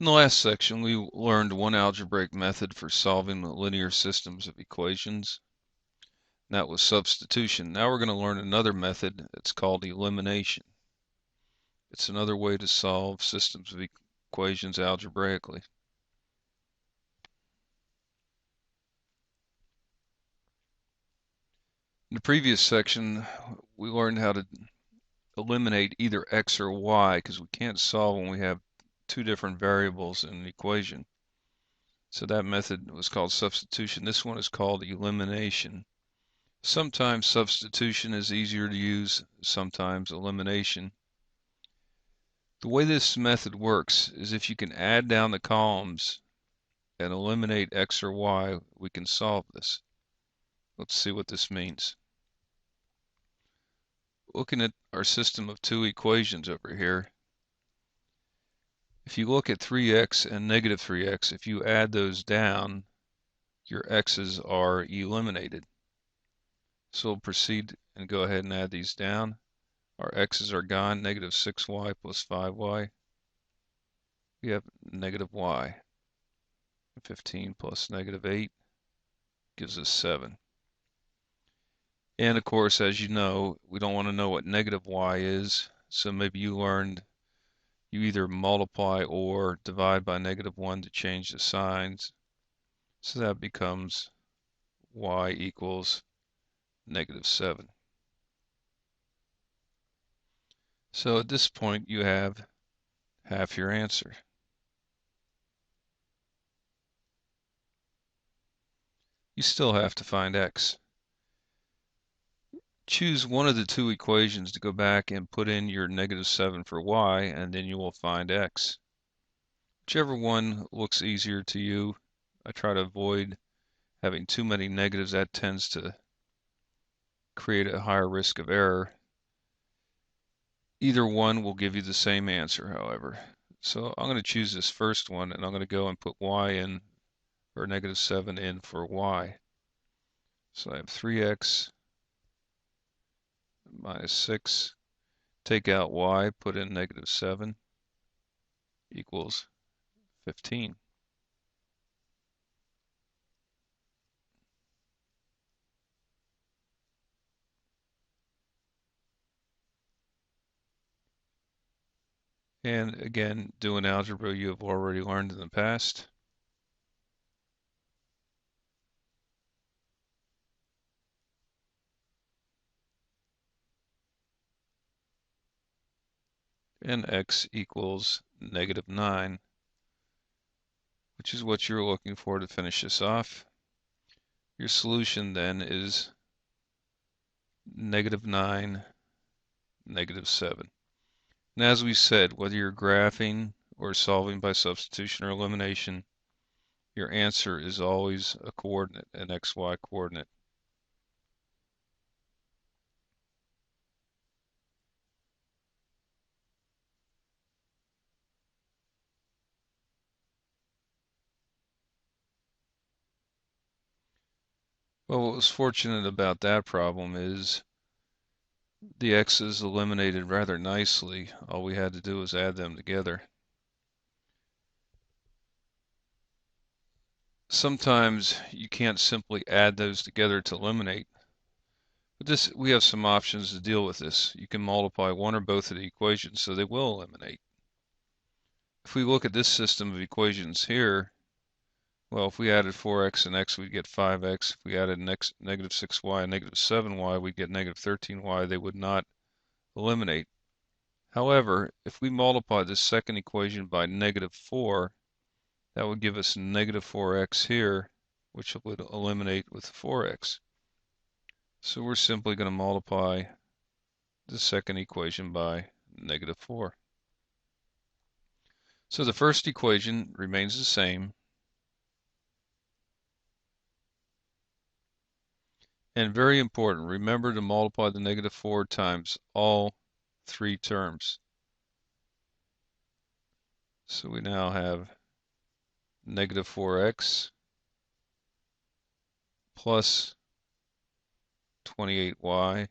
In the last section, we learned one algebraic method for solving linear systems of equations. And that was substitution. Now we're going to learn another method that's called elimination. It's another way to solve systems of equations algebraically. In the previous section, we learned how to eliminate either x or y because we can't solve when we have two different variables in an equation. So that method was called substitution. This one is called elimination. Sometimes substitution is easier to use, sometimes elimination. The way this method works is if you can add down the columns and eliminate x or y, we can solve this. Let's see what this means. Looking at our system of two equations over here, if you look at 3x and negative 3x, if you add those down, your x's are eliminated. So we'll proceed and go ahead and add these down. Our x's are gone, negative 6y plus 5y. We have negative y. 15 plus negative 8 gives us 7. And of course, as you know, we don't want to know what negative y is. So maybe you learned you either multiply or divide by negative 1 to change the signs. So that becomes y equals negative 7. So at this point, you have half your answer. You still have to find x. Choose one of the two equations to go back and put in your negative 7 for y, and then you will find x. Whichever one looks easier to you. I try to avoid having too many negatives. That tends to create a higher risk of error. Either one will give you the same answer, however. So I'm going to choose this first one, and I'm going to go and put y in, or negative 7 in for y. So I have 3x minus 6. Take out y, put in negative 7 equals 15. And again, doing algebra you have already learned in the past. And x equals negative 9, which is what you're looking for to finish this off. Your solution then is negative 9, negative 7. And as we said, whether you're graphing or solving by substitution or elimination, your answer is always a coordinate, an xy coordinate. Well, what was fortunate about that problem is the x's eliminated rather nicely. All we had to do was add them together. Sometimes you can't simply add those together to eliminate. But we have some options to deal with this. You can multiply one or both of the equations so they will eliminate. If we look at this system of equations here, well, if we added 4x and x, we'd get 5x. If we added negative 6y and negative 7y, we'd get negative 13y. They would not eliminate. However, if we multiply this second equation by negative 4, that would give us negative 4x here, which would eliminate with 4x. So we're simply going to multiply the second equation by negative 4. So the first equation remains the same. And very important, remember to multiply the negative 4 times all three terms. So we now have negative 4x plus 28y,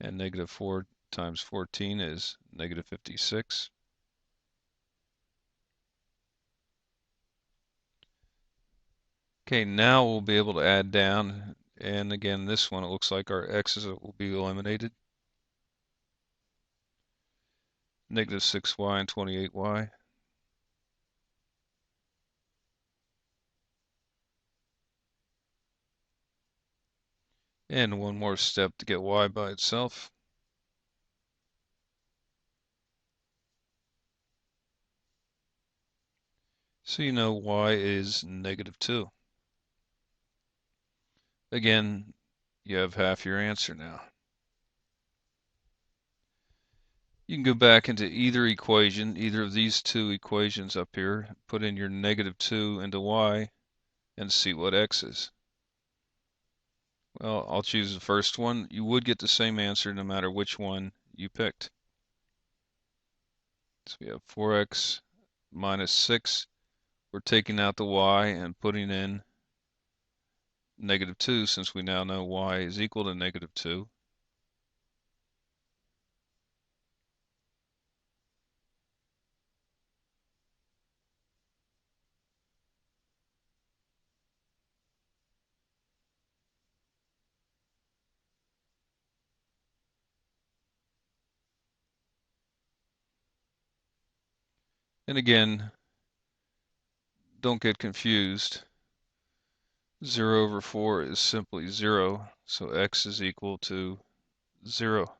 and negative 4 times 14 is negative 56. Okay, now we'll be able to add down, and again, this one, it looks like our x's will be eliminated. Negative 6y and 28y. And one more step to get y by itself. So you know y is negative 2. Again, you have half your answer now. You can go back into either equation, either of these two equations up here, put in your negative 2 into y, and see what x is. Well, I'll choose the first one. You would get the same answer no matter which one you picked. So we have 4x minus 6. We're taking out the y and putting in negative 2 since we now know y is equal to negative 2. And again, don't get confused. 0 over 4 is simply 0, so x is equal to 0,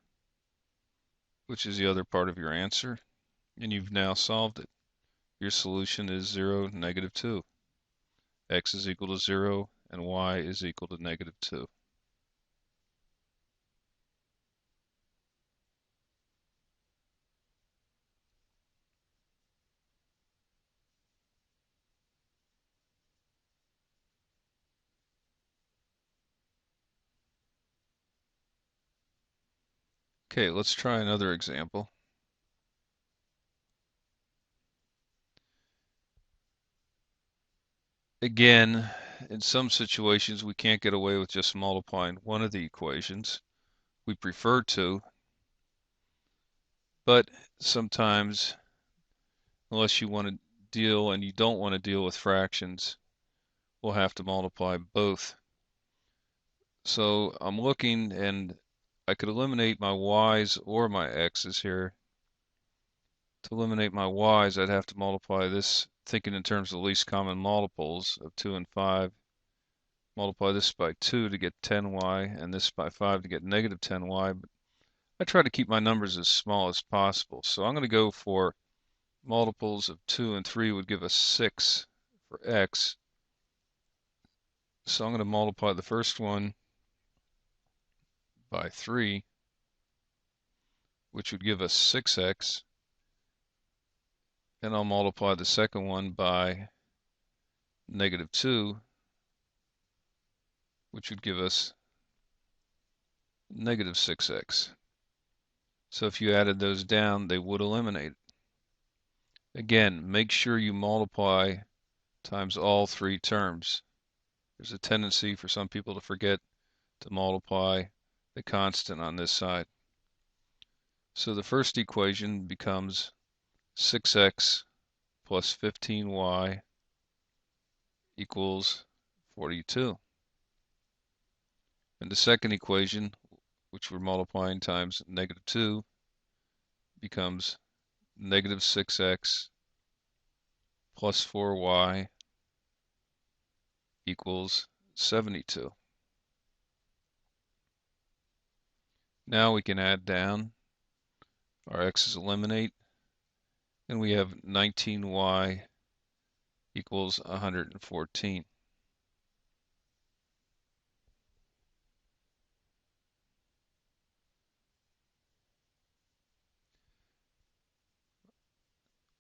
which is the other part of your answer, and you've now solved it. Your solution is 0, negative 2. X is equal to 0, and y is equal to negative 2. Okay, let's try another example. Again, in some situations, we can't get away with just multiplying one of the equations. We prefer to, but sometimes, unless you want to deal and you don't want to deal with fractions, we'll have to multiply both. So I'm looking, and I could eliminate my y's or my x's here. To eliminate my y's, I'd have to multiply this, thinking in terms of least common multiples of 2 and 5. Multiply this by 2 to get 10y, and this by 5 to get negative 10y. But I try to keep my numbers as small as possible. So I'm going to go for multiples of 2 and 3 would give us 6 for x. So I'm going to multiply the first one by 3, which would give us 6x. And I'll multiply the second one by negative 2, which would give us negative 6x. So if you added those down, they would eliminate. Again, make sure you multiply times all three terms. There's a tendency for some people to forget to multiply the constant on this side. So the first equation becomes 6x plus 15y equals 42. And the second equation, which we're multiplying times negative 2, becomes negative 6x plus 4y equals 72. Now we can add down. Our x's eliminate, and we have 19y equals 114.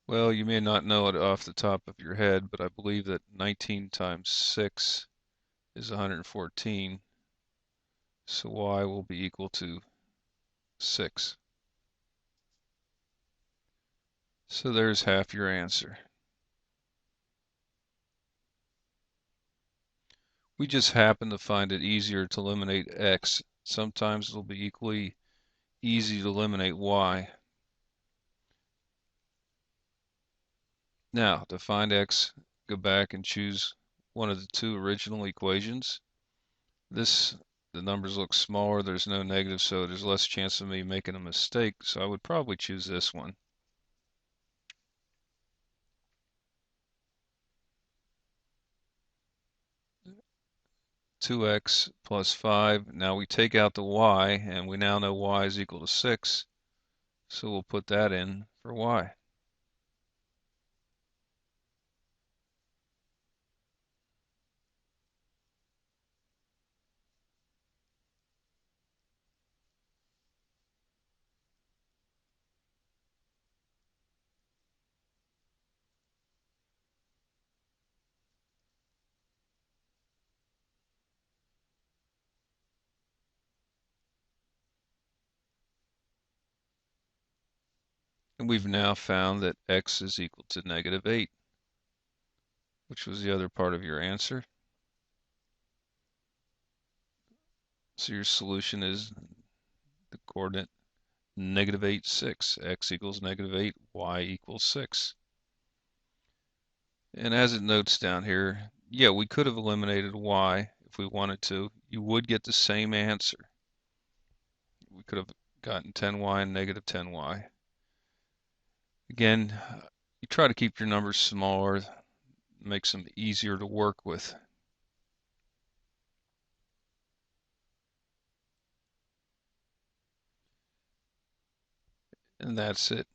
Well, you may not know it off the top of your head, but I believe that 19 times 6 is 114, so y will be equal to 6. So there's half your answer. We just happen to find it easier to eliminate x. Sometimes it'll be equally easy to eliminate y. Now, to find x, go back and choose one of the two original equations. The numbers look smaller, there's no negative, so there's less chance of me making a mistake, so I would probably choose this one. Two x plus 5. Now we take out the y, and we now know y is equal to 6, so we'll put that in for y. And we've now found that x is equal to negative 8, which was the other part of your answer. So your solution is the coordinate negative 8, 6. X equals negative 8, y equals 6. And as it notes down here, yeah, we could have eliminated y if we wanted to. You would get the same answer. We could have gotten 10y and negative 10y. Again, you try to keep your numbers smaller, makes them easier to work with. And that's it.